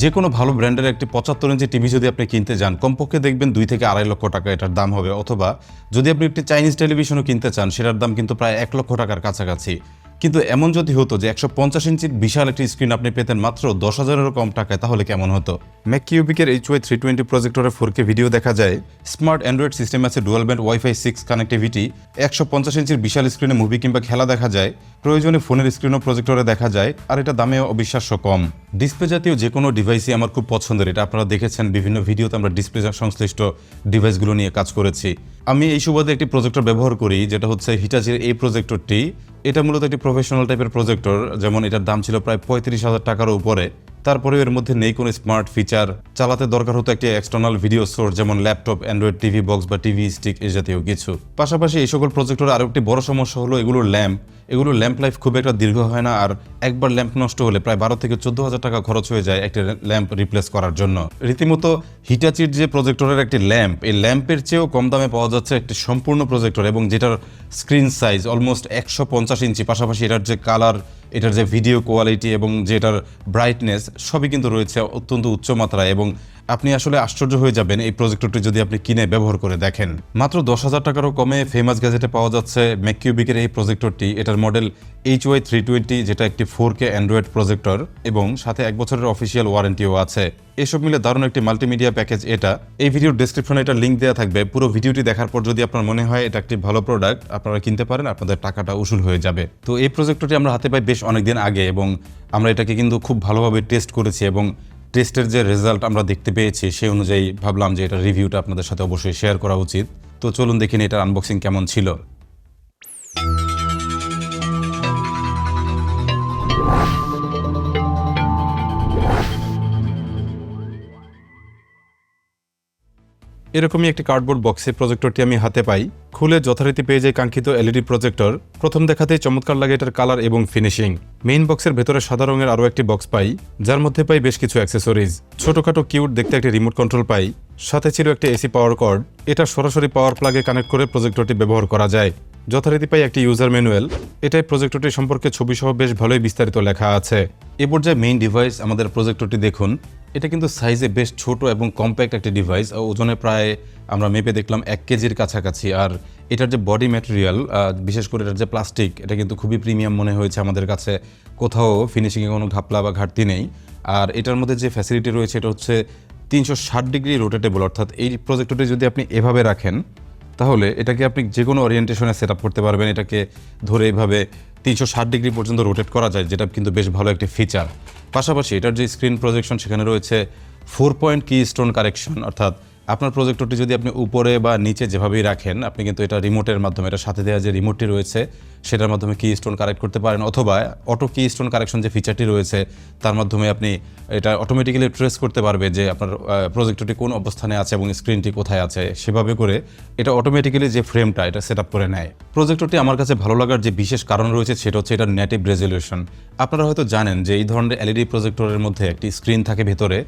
যে কোনো ভালো ব্র্যান্ডের একটি 75 ইঞ্চি টিভি যদি আপনি কিনতে যান, কমপক্ষে দেখবেন 2 থেকে 2.5 লক্ষ টাকা এটার দাম হবে, অথবা যদি আপনি একটি চাইনিজ টেলিভিশনও কিনতে চান সেটার দাম কিন্তু প্রায় 1 লক্ষ টাকার কাছাকাছি। কিন্তু এমন যদি হতো যে 150 ইঞ্চির বিশাল একটি স্ক্রিন আপনি পেতেন মাত্র 10,000-এরও কম টাকায়, তাহলে কেমন হতো? ম্যাককিউবিকের HY320 প্রজেক্টরে 4K ভিডিও দেখা যায়, স্মার্ট অ্যান্ড্রয়েড সিস্টেম আছে, ডুয়াল ব্যান্ড ওয়াইফাই 6 কানেক্টিভিটি, 150 ইঞ্চির বিশাল স্ক্রিনে মুভি কিংবা খেলা দেখা যায়, প্রয়োজনে ফোনের স্ক্রিনও প্রজেক্টরে দেখা যায়, আর এটা দামেও অবিশ্বাস্য কম। ডিসপ্লে জাতীয় যে কোনো ডিভাইসই আমার খুব পছন্দের, এটা আপনারা দেখেছেন বিভিন্ন ভিডিওতে আমরা ডিসপ্লে সংশ্লিষ্ট ডিভাইসগুলো নিয়ে কাজ করেছি। আমি এই সুবাদে একটি প্রজেক্টর ব্যবহার করি, যেটা হচ্ছে হিটাচির এই প্রজেক্টরটি। এটা মূলত একটি প্রফেশনাল টাইপের প্রজেক্টর, যেমন এটার দাম ছিল প্রায় 35,000 টাকার উপরে। তারপরেও এর মধ্যে নেই কোনো স্মার্ট ফিচার। চালাতে দরকার হতো একটি এক্সটার্নাল ভিডিও সোর্স, যেমন ল্যাপটপ, অ্যান্ড্রয়েড টিভি বক্স বা টিভি স্টিক এই জাতীয় কিছু। পাশাপাশি এই সকল প্রজেক্টরের আরও একটি বড় সমস্যা হলো এগুলোর ল্যাম্প লাইফ খুব একটা দীর্ঘ হয় না, আর একবার ল্যাম্প নষ্ট হলে প্রায় 12 থেকে 14,000 টাকা খরচ হয়ে যায় একটি ল্যাম্প রিপ্লেস করার জন্য। রীতিমতো হিটাচির যে প্রজেক্টরের একটি ল্যাম্প, এই ল্যাম্পের চেয়েও কম দামে পাওয়া যাচ্ছে একটি সম্পূর্ণ প্রজেক্টর, এবং যেটার স্ক্রিন সাইজ অলমোস্ট 150 ইঞ্চি। পাশাপাশি এটার যে কালার, এটার যে ভিডিও কোয়ালিটি এবং যেটার ব্রাইটনেস সবই কিন্তু রয়েছে অত্যন্ত উচ্চ মাত্রায়, এবং আপনি আসলে আশ্চর্য হয়ে যাবেন এই প্রজেক্টরটি যদি আপনি কিনে ব্যবহার করে দেখেন। মাত্র 10,000 টাকারও কমে ফেমাস গ্যাজেটে পাওয়া যাচ্ছে ম্যাককিউবিকের এই প্রজেক্টরটি। এটার মডেল HY320, যেটা একটি 4K অ্যান্ড্রয়েড প্রজেক্টর, এবং সাথে 1 বছরের অফিসিয়াল ওয়ারেন্টিও আছে। এসব মিলে দারুণ একটি মাল্টিমিডিয়া প্যাকেজ এটা। এই ভিডিওর ডেসক্রিপশনে এটা লিঙ্ক দেওয়া থাকবে। পুরো ভিডিওটি দেখার পর যদি আপনার মনে হয় এটা একটি ভালো প্রোডাক্ট, আপনারা কিনতে পারেন, আপনাদের টাকাটা উসুল হয়ে যাবে। তো এই প্রজেক্টরটি আমরা হাতে পাই বেশ অনেকদিন আগে, এবং আমরা এটাকে কিন্তু খুব ভালোভাবে টেস্ট করেছি, এবং টেস্টের যে রেজাল্ট আমরা দেখতে পেয়েছি সেই অনুযায়ী ভাবলাম যে এটার রিভিউটা আপনাদের সাথে অবশ্যই শেয়ার করা উচিত। তো চলুন দেখে নিই এটার আনবক্সিং কেমন ছিল। এরকমই একটি কার্ডবোর্ড বক্সে প্রজেক্টরটি আমি হাতে পাই। খুলে যথারীতি পেয়ে যায় কাঙ্ক্ষিত এলইডি প্রজেক্টর। প্রথম দেখাতেই চমৎকার লাগে এটার কালার এবং ফিনিশিং। মেইন বক্সের ভেতরে সাদা রঙের আরও একটি বক্স পাই, যার মধ্যে পাই বেশ কিছু অ্যাক্সেসরিজ। ছোটখাটো কিউট দেখতে একটি রিমোট কন্ট্রোল পাই, সাথে ছিল একটা এসি পাওয়ার কর্ড। এটা সরাসরি পাওয়ার প্লাগে কানেক্ট করে প্রজেক্টরটি ব্যবহার করা যায়। যথারীতি পাই একটি ইউজার ম্যানুয়াল। এটাই প্রজেক্টরটি সম্পর্কে ছবি সহ বেশ ভালোই বিস্তারিত লেখা আছে। এ পর্যায়ে মেইন ডিভাইস আমাদের প্রজেক্টরটি দেখুন। এটা কিন্তু সাইজে বেশ ছোট এবং কম্প্যাক্ট একটি ডিভাইস। ওজনে প্রায় আমরা মেপে দেখলাম 1 কেজির কাছাকাছি। আর এটার যে বডি ম্যাটেরিয়াল, বিশেষ করে এটার যে প্লাস্টিক, এটা কিন্তু খুবই প্রিমিয়াম মনে হয়েছে আমাদের কাছে। কোথাও ফিনিশিংয়ে কোনো ঘাপলা বা ঘাটতি নেই। আর এটার মধ্যে যে ফ্যাসিলিটি রয়েছে এটা হচ্ছে 360 ডিগ্রি রোটেটেবল, অর্থাৎ এই প্রজেক্টরটি যদি আপনি এভাবে রাখেন তাহলে এটাকে আপনি যে কোনো ওরিয়েন্টেশনে সেট আপ করতে পারবেন। এটাকে ধরে এইভাবে 360 ডিগ্রি পর্যন্ত রোটেট করা যায়, যেটা কিন্তু বেশ ভালো একটি ফিচার। পাশাপাশি এটার যে স্ক্রিন প্রজেকশন, সেখানে রয়েছে 4 পয়েন্ট কি স্টোন কারেকশন, অর্থাৎ আপনার প্রজেক্টরটি যদি আপনি উপরে বা নিচে যেভাবেই রাখেন, আপনি কিন্তু এটা রিমোটের মাধ্যমে, এটা সাথে দেওয়া যে রিমোটটি রয়েছে সেটার মাধ্যমে কি স্টোন কারেক্ট করতে পারেন, অথবা অটো কি স্টোন কারেকশন যে ফিচারটি রয়েছে তার মাধ্যমে আপনি এটা অটোমেটিক্যালি ট্রেস করতে পারবে যে আপনার প্রজেক্টরটি কোন অবস্থানে আছে এবং স্ক্রিনটি কোথায় আছে। সেভাবে করে এটা অটোমেটিক্যালি যে ফ্রেমটা এটা সেট আপ করে নেয়। প্রজেক্টরটি আমার কাছে ভালো লাগার যে বিশেষ কারণ রয়েছে সেটা হচ্ছে এটার নেটিভ রেজলিউশন। আপনারা হয়তো জানেন যে এই ধরনের এলইডি প্রজেক্টরের মধ্যে একটি স্ক্রিন থাকে ভেতরে,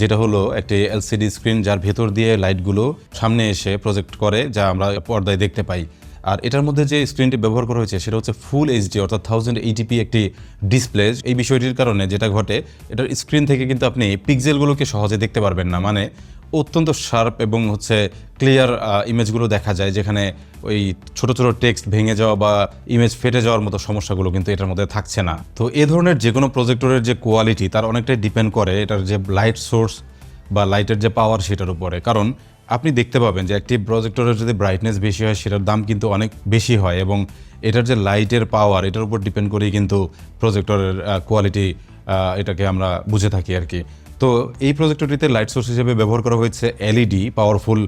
যেটা হলো একটি এলসিডি স্ক্রিন, যার ভেতর দিয়ে লাইটগুলো সামনে এসে প্রজেক্ট করে, যা আমরা পর্দায় দেখতে পাই। আর এটার মধ্যে যে স্ক্রিনটি ব্যবহার করা হয়েছে সেটা হচ্ছে ফুল এইচডি, অর্থাৎ 1080p একটি ডিসপ্লে। এই বিষয়টির কারণে যেটা ঘটে, এটার স্ক্রিন থেকে কিন্তু আপনি পিক্সেলগুলোকে সহজে দেখতে পারবেন না, মানে অত্যন্ত শার্প এবং হচ্ছে ক্লিয়ার ইমেজগুলো দেখা যায়, যেখানে ওই ছোট ছোট টেক্সট ভেঙে যাওয়া বা ইমেজ ফেটে যাওয়ার মতো সমস্যাগুলো কিন্তু এটার মধ্যে থাকছে না। তো এ ধরনের যে কোনো প্রজেক্টরের যে কোয়ালিটি তার অনেকটাই ডিপেন্ড করে এটার যে লাইট সোর্স বা লাইটের যে পাওয়ার সেটার উপরে। কারণ আপনি দেখতে পাবেন যে একটি প্রজেক্টরের যদি ব্রাইটনেস বেশি হয় সেটার দাম কিন্তু অনেক বেশি হয়, এবং এটার যে লাইটের পাওয়ার এটার উপর ডিপেন্ড করেই কিন্তু প্রজেক্টরের কোয়ালিটি এটাকে আমরা বুঝে থাকি আর কি। তো এই প্রজেক্টরটিতে লাইট সোর্স হিসেবে ব্যবহার করা হয়েছে এলইডি, পাওয়ারফুল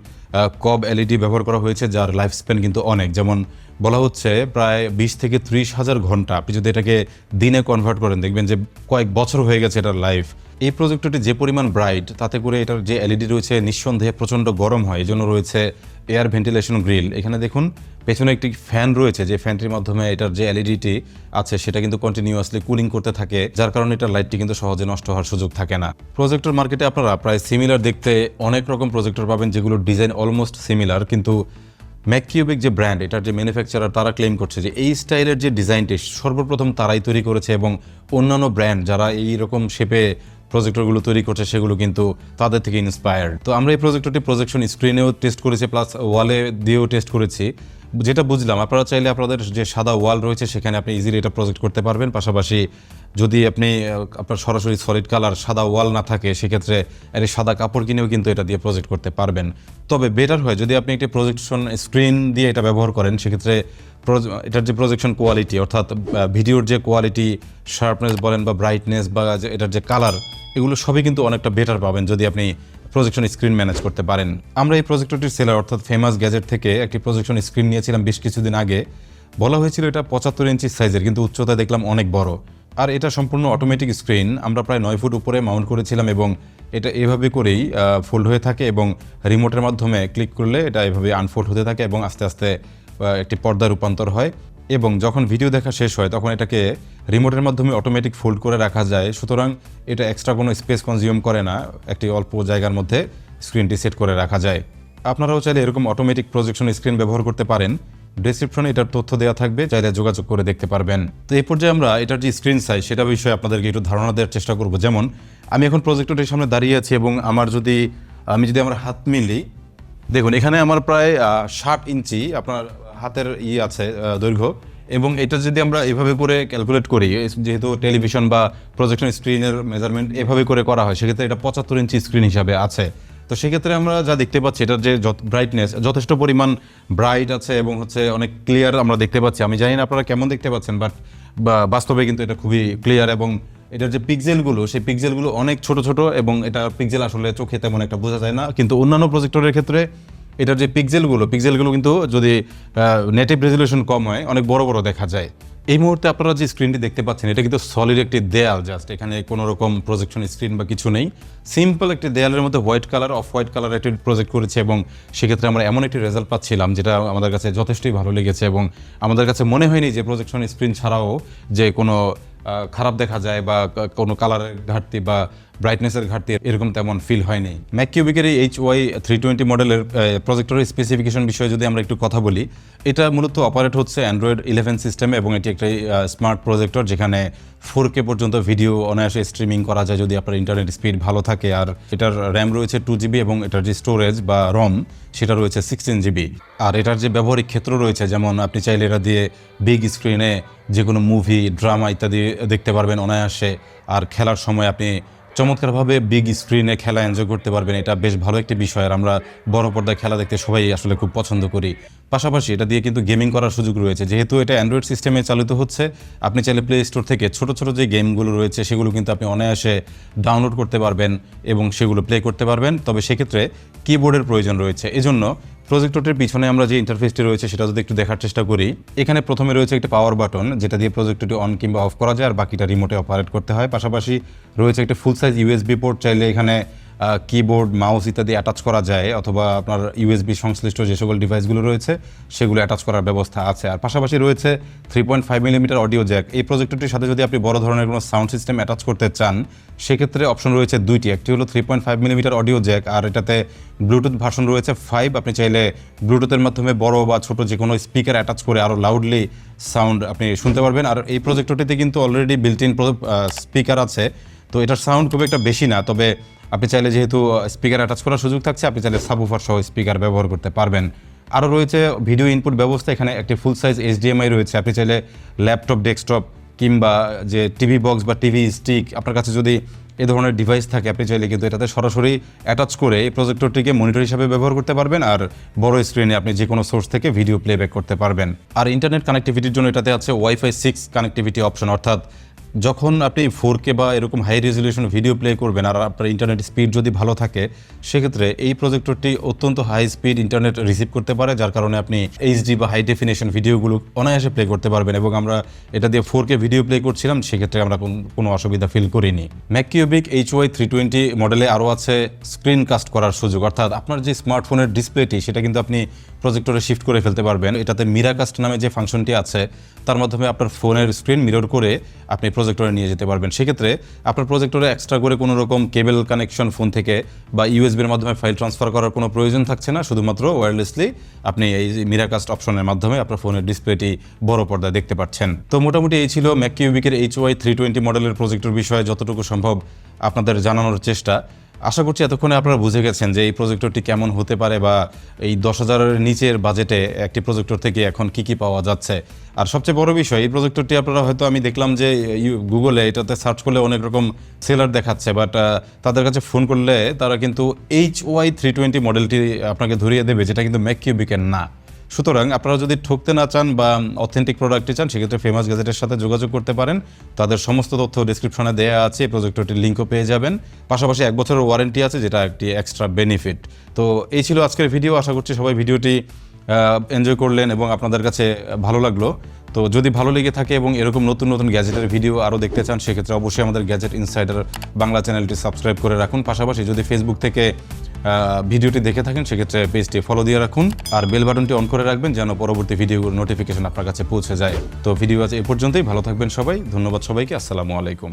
কব এলইডি ব্যবহার করা হয়েছে, যার লাইফ স্প্যান কিন্তু অনেক। যেমন বলা হচ্ছে প্রায় 20 থেকে 30 হাজার ঘন্টা। আপনি যদি এটাকে দিনে কনভার্ট করেন দেখবেন যে কয়েক বছর হয়ে গেছে এটার লাইফ। এই প্রজেক্টরটি যে পরিমাণ ব্রাইট, তাতে করে এটার যে এলইডি রয়েছে নিঃসন্দেহে প্রচণ্ড গরম হয়। এই জন্য রয়েছে এয়ার ভেন্টিলেশন গ্রিল। এখানে দেখুন পেছনে একটি ফ্যান রয়েছে, যে ফ্যানটির মাধ্যমে এটার যে এলইডিটি আছে সেটা কিন্তু কন্টিনিউয়াসলি কুলিং করতে থাকে, যার কারণে এটার লাইটটি কিন্তু সহজে নষ্ট হওয়ার সুযোগ থাকে না। প্রজেক্টর মার্কেটে আপনারা প্রায় সিমিলার দেখতে অনেক রকম প্রজেক্টর পাবেন, যেগুলোর ডিজাইন অলমোস্ট সিমিলার, কিন্তু ম্যাককিউবিক যে ব্র্যান্ড, এটার যে ম্যানুফ্যাকচারার, তারা ক্লেম করছে যে এই স্টাইলের যে ডিজাইনটি সর্বপ্রথম তারাই তৈরি করেছে, এবং অন্যান্য ব্র্যান্ড যারা এই রকম শেপে প্রজেক্টরগুলো তৈরি করছে সেগুলো কিন্তু তাদের থেকে ইন্সপায়ার্ড। তো আমরা এই প্রজেক্টরটি প্রজেকশন স্ক্রিনেও টেস্ট করেছি, প্লাস ওয়ালে দিয়েও টেস্ট করেছি। যেটা বুঝলাম, আপনারা চাইলে আপনাদের যে সাদা ওয়াল রয়েছে সেখানে আপনি ইজিলি এটা প্রজেক্ট করতে পারবেন। পাশাপাশি যদি আপনি আপনার সরাসরি সলিড কালার সাদা ওয়াল না থাকে, সেক্ষেত্রে এই সাদা কাপড় কিনেও কিন্তু এটা দিয়ে প্রজেক্ট করতে পারবেন। তবে বেটার হয় যদি আপনি একটি প্রজেকশন স্ক্রিন দিয়ে এটা ব্যবহার করেন, সেক্ষেত্রে এটার যে প্রজেকশন কোয়ালিটি, অর্থাৎ ভিডিওর যে কোয়ালিটি, শার্পনেস বলেন বা ব্রাইটনেস বা এটার যে কালার, এগুলো সবই কিন্তু অনেকটা বেটার পাবেন যদি আপনি প্রজেকশন স্ক্রিন ম্যানেজ করতে পারেন। আমরা এই প্রজেক্টরটির সেলার অর্থাৎ ফেমাস গ্যাজেট থেকে একটি প্রজেকশন স্ক্রিন নিয়েছিলাম বেশ কিছুদিন আগে। বলা হয়েছিল এটা 75 ইঞ্চি সাইজের, কিন্তু উচ্চতা দেখলাম অনেক বড়। আর এটা সম্পূর্ণ অটোমেটিক স্ক্রিন। আমরা প্রায় 9 ফুট উপরে মাউন্ট করেছিলাম এবং এটা এভাবে করেই ফোল্ড হয়ে থাকে এবং রিমোটের মাধ্যমে ক্লিক করলে এটা এভাবে আনফোল্ড হতে থাকে এবং আস্তে আস্তে একটি পর্দায় রূপান্তর হয়। এবং যখন ভিডিও দেখা শেষ হয় তখন এটাকে রিমোটের মাধ্যমে অটোমেটিক ফোল্ড করে রাখা যায়। সুতরাং এটা এক্সট্রা কোনো স্পেস কনজিউম করে না, একটি অল্প জায়গার মধ্যে স্ক্রিনটি সেট করে রাখা যায়। আপনারাও চাইলে এরকম অটোমেটিক প্রজেকশন স্ক্রিন ব্যবহার করতে পারেন। ডেসক্রিপশনে এটার তথ্য দেওয়া থাকবে, চাইলে যোগাযোগ করে দেখতে পারবেন। তো এই পর্যায়ে আমরা এটার যে স্ক্রিন সাইজ সেটা বিষয়ে আপনাদেরকে একটু ধারণা দেওয়ার চেষ্টা করব। যেমন আমি এখন প্রজেক্টরটির সামনে দাঁড়িয়ে আছি এবং আমি যদি আমার হাত মিলি, দেখুন এখানে আমার প্রায় 60 ইঞ্চি আপনার হাতের আছে দৈর্ঘ্য। এবং এটা যদি আমরা এভাবে করে ক্যালকুলেট করি, যেহেতু টেলিভিশন বা প্রজেকশন স্ক্রিনের মেজারমেন্ট এভাবে করে করা হয়, সেক্ষেত্রে এটা 75 ইঞ্চি স্ক্রিন হিসাবে আছে। তো সেক্ষেত্রে আমরা যা দেখতে পাচ্ছি, এটার যে ব্রাইটনেস যথেষ্ট পরিমাণ ব্রাইট আছে এবং অনেক ক্লিয়ার আমরা দেখতে পাচ্ছি। আমি জানি না আপনারা কেমন দেখতে পাচ্ছেন, বাট বাস্তবে কিন্তু এটা খুবই ক্লিয়ার। এবং এটার যে পিক্সেলগুলো, সেই পিক্সেলগুলো অনেক ছোট ছোট এবং এটা পিক্সেল আসলে চোখে তেমন একটা বোঝা যায় না। কিন্তু অন্যান্য প্রজেক্টরের ক্ষেত্রে এটার যে পিক্সেলগুলো কিন্তু যদি নেটিভ রেজলিউশন কম হয় অনেক বড় বড় দেখা যায়। এই মুহূর্তে আপনারা যে স্ক্রিনটি দেখতে পাচ্ছেন, এটা কিন্তু সলিড একটি দেয়াল, জাস্ট এখানে কোনো রকম প্রজেকশন স্ক্রিন বা কিছু নেই। সিম্পল একটি দেয়ালের মধ্যে white colour, off white colour একটি প্রজেক্ট করেছে এবং সেক্ষেত্রে আমরা এমন একটি রেজাল্ট পাচ্ছিলাম যেটা আমাদের কাছে যথেষ্টই ভালো লেগেছে। এবং আমাদের কাছে মনে হয়নি যে প্রজেকশন স্ক্রিন ছাড়াও যে কোনো খারাপ দেখা যায় বা কোনো কালারের ঘাটতি বা ব্রাইটনেসের ঘাটতি এরকম তেমন ফিল হয়নি। ম্যাককিউবিকের এই HY320 মডেলের প্রজেক্টরের স্পেসিফিকেশন বিষয়ে যদি আমরা একটু কথা বলি, এটা মূলত অপারেট হচ্ছে Android 11 সিস্টেমে এবং এটি একটি স্মার্ট প্রজেক্টর, যেখানে 4K পর্যন্ত ভিডিও অনায়াসে স্ট্রিমিং করা যায় যদি আপনার ইন্টারনেট স্পিড ভালো থাকে। আর এটার র্যাম রয়েছে 2GB এবং এটার যে স্টোরেজ বা রম সেটা রয়েছে 16GB। আর এটার যে ব্যবহারিক ক্ষেত্র রয়েছে, যেমন আপনি চাইলে এটা দিয়ে বিগ স্ক্রিনে যে কোনো মুভি, ড্রামা ইত্যাদি দেখতে পারবেন অনায়াসে। আর খেলার সময় আপনি চমৎকারভাবে বিগ স্ক্রিনে খেলা এনজয় করতে পারবেন। এটা বেশ ভালো একটি বিষয়, আর আমরা বড় পর্দায় খেলা দেখতে সবাই আসলে খুব পছন্দ করি। পাশাপাশি এটা দিয়ে কিন্তু গেমিং করার সুযোগ রয়েছে, যেহেতু এটা অ্যান্ড্রয়েড সিস্টেমে চালিত হচ্ছে। আপনি চাইলে প্লে স্টোর থেকে ছোট ছোট যে গেমগুলো রয়েছে সেগুলো কিন্তু আপনি অনায়াসে ডাউনলোড করতে পারবেন এবং সেগুলো প্লে করতে পারবেন। তবে সেক্ষেত্রে কিবোর্ডের প্রয়োজন রয়েছে। এজন্য প্রজেক্টরটির পিছনে আমরা যে ইন্টারফেসটি রয়েছে সেটা যদি একটু দেখার চেষ্টা করি, এখানে প্রথমে রয়েছে একটা পাওয়ার বাটন, যেটা দিয়ে প্রজেক্টরটি অন কিংবা অফ করা যায়, আর বাকিটা রিমোটে অপারেট করতে হয়। পাশাপাশি রয়েছে একটা ফুল সাইজ USB পোর্ট, চাইলে এখানে কিবোর্ড, মাউস ইত্যাদি অ্যাটাচ করা যায়, অথবা আপনার USB সংশ্লিষ্ট যে সকল ডিভাইসগুলো রয়েছে সেগুলো অ্যাটাচ করার ব্যবস্থা আছে। আর পাশাপাশি রয়েছে 3.5mm অডিও জ্যাক। এই প্রজেক্টরটির সাথে যদি আপনি বড় ধরনের কোনো সাউন্ড সিস্টেম অ্যাটাচ করতে চান, সেক্ষেত্রে অপশন রয়েছে দুইটি। একটি হলো 3.5mm অডিও জ্যাক, আর এটাতে ব্লুটুথ ভার্সন রয়েছে 5। আপনি চাইলে ব্লুটুথের মাধ্যমে বড় বা ছোট যে কোনো স্পিকার অ্যাটাচ করে আরও লাউডলি সাউন্ড আপনি শুনতে পারবেন। আর এই প্রজেক্টরটিতে কিন্তু অলরেডি বিল্ট ইন স্পিকার আছে, তো এটার সাউন্ড খুব একটা বেশি না। তবে আপনি চাইলে, যেহেতু স্পিকার অ্যাটাচ করার সুযোগ থাকছে, আপনি চাইলে সাবউফার সহ স্পিকার ব্যবহার করতে পারবেন। আরও রয়েছে ভিডিও ইনপুট ব্যবস্থা। এখানে একটি ফুল সাইজ HDMI রয়েছে। আপনি চাইলে ল্যাপটপ, ডেস্কটপ কিংবা যে টিভি বক্স বা টিভি স্টিক, আপনার কাছে যদি এই ধরনের ডিভাইস থাকে, আপনি চাইলে কিন্তু এটাতে সরাসরি অ্যাটাচ করে এই প্রজেক্টরটিকে মনিটর হিসাবে ব্যবহার করতে পারবেন। আর বড় স্ক্রিনে আপনি যে কোনো সোর্স থেকে ভিডিও প্লেব্যাক করতে পারবেন। আর ইন্টারনেট কানেক্টিভিটির জন্য এটাতে আছে Wi-Fi 6 কানেক্টিভিটি অপশন, অর্থাৎ যখন আপনি 4K বা এরকম হাই রেজলিউশন ভিডিও প্লে করবেন আর আপনার ইন্টারনেট স্পিড যদি ভালো থাকে, সেক্ষেত্রে এই প্রজেক্টরটি অত্যন্ত হাই স্পিড ইন্টারনেট রিসিভ করতে পারে, যার কারণে আপনি HD বা হাই ডেফিনেশন ভিডিওগুলো অনায়াসে প্লে করতে পারবেন। এবং আমরা এটা দিয়ে 4K ভিডিও প্লে করছিলাম, সেক্ষেত্রে আমরা কোনো অসুবিধা ফিল করিনি। ম্যাককিউবিক HY320 মডেলে আরও আছে স্ক্রিন কাস্ট করার সুযোগ, অর্থাৎ আপনার যে স্মার্টফোনের ডিসপ্লেটি সেটা কিন্তু আপনি প্রজেক্টরে শিফট করে ফেলতে পারবেন। এটাতে মিরাকাস্ট নামে যে ফাংশনটি আছে তার মাধ্যমে আপনার ফোনের স্ক্রিন মিরর করে আপনি প্রজেক্টরে নিয়ে যেতে পারবেন। সেক্ষেত্রে আপনার প্রজেক্টরে এক্সট্রা করে কোনো রকম কেবল কানেকশন ফোন থেকে বা ইউএসবির মাধ্যমে ফাইল ট্রান্সফার করার কোনো প্রয়োজন থাকছে না। শুধুমাত্র ওয়্যারলেসলি আপনি এই মিরাকাস্ট অপশনের মাধ্যমে আপনার ফোনের ডিসপ্লেটি বড় পর্দায় দেখতে পাচ্ছেন। তো মোটামুটি এই ছিল ম্যাককিউবিকের HY320 মডেলের প্রজেক্টর বিষয়ে যতটুকু সম্ভব আপনাদের জানানোর চেষ্টা। আশা করছি এতক্ষণে আপনারা বুঝে গেছেন যে এই প্রজেক্টরটি কেমন হতে পারে বা এই 10,000-এর নিচের বাজেটে একটি প্রজেক্টর থেকে এখন কি পাওয়া যাচ্ছে। আর সবচেয়ে বড় বিষয়, এই প্রজেক্টরটি আপনারা হয়তো, আমি দেখলাম যে গুগলে এটাতে সার্চ করলে অনেক রকম সেলার দেখাচ্ছে, বাট তাদের কাছে ফোন করলে তারা কিন্তু HY320 মডেলটি আপনাকে ধরিয়ে দেবে, যেটা কিন্তু ম্যাককিউবিকের না। সুতরাং আপনারা যদি ঠকতে না চান বা অথেন্টিক প্রোডাক্টটি চান, সেক্ষেত্রে ফেমাস গ্যাজেটের সাথে যোগাযোগ করতে পারেন। তাদের সমস্ত তথ্য ডিসক্রিপশনে দেওয়া আছে, এই প্রজেক্টরটির লিঙ্কও পেয়ে যাবেন। পাশাপাশি 1 বছরের ওয়ারেন্টি আছে, যেটা একটি এক্সট্রা বেনিফিট। তো এই ছিল আজকের ভিডিও। আশা করছি সবাই ভিডিওটি এনজয় করলেন এবং আপনাদের কাছে ভালো লাগলো। তো যদি ভালো লেগে থাকে এবং এরকম নতুন নতুন গ্যাজেটের ভিডিও আরও দেখতে চান, সেক্ষেত্রে অবশ্যই আমাদের গ্যাজেট ইনসাইডার বাংলা চ্যানেলটি সাবস্ক্রাইব করে রাখুন। পাশাপাশি যদি ফেসবুক থেকে ভিডিওটি দেখে থাকেন, সেক্ষেত্রে পেজটি ফলো দিয়ে রাখুন আর বেল বাটনটি অন করে রাখবেন, যেন পরবর্তী ভিডিওর নোটিফিকেশন আপনার কাছে পৌঁছে যায়। তো ভিডিও আজ এ পর্যন্তই। ভালো থাকবেন সবাই। ধন্যবাদ সবাইকে। আসসালামু আলাইকুম।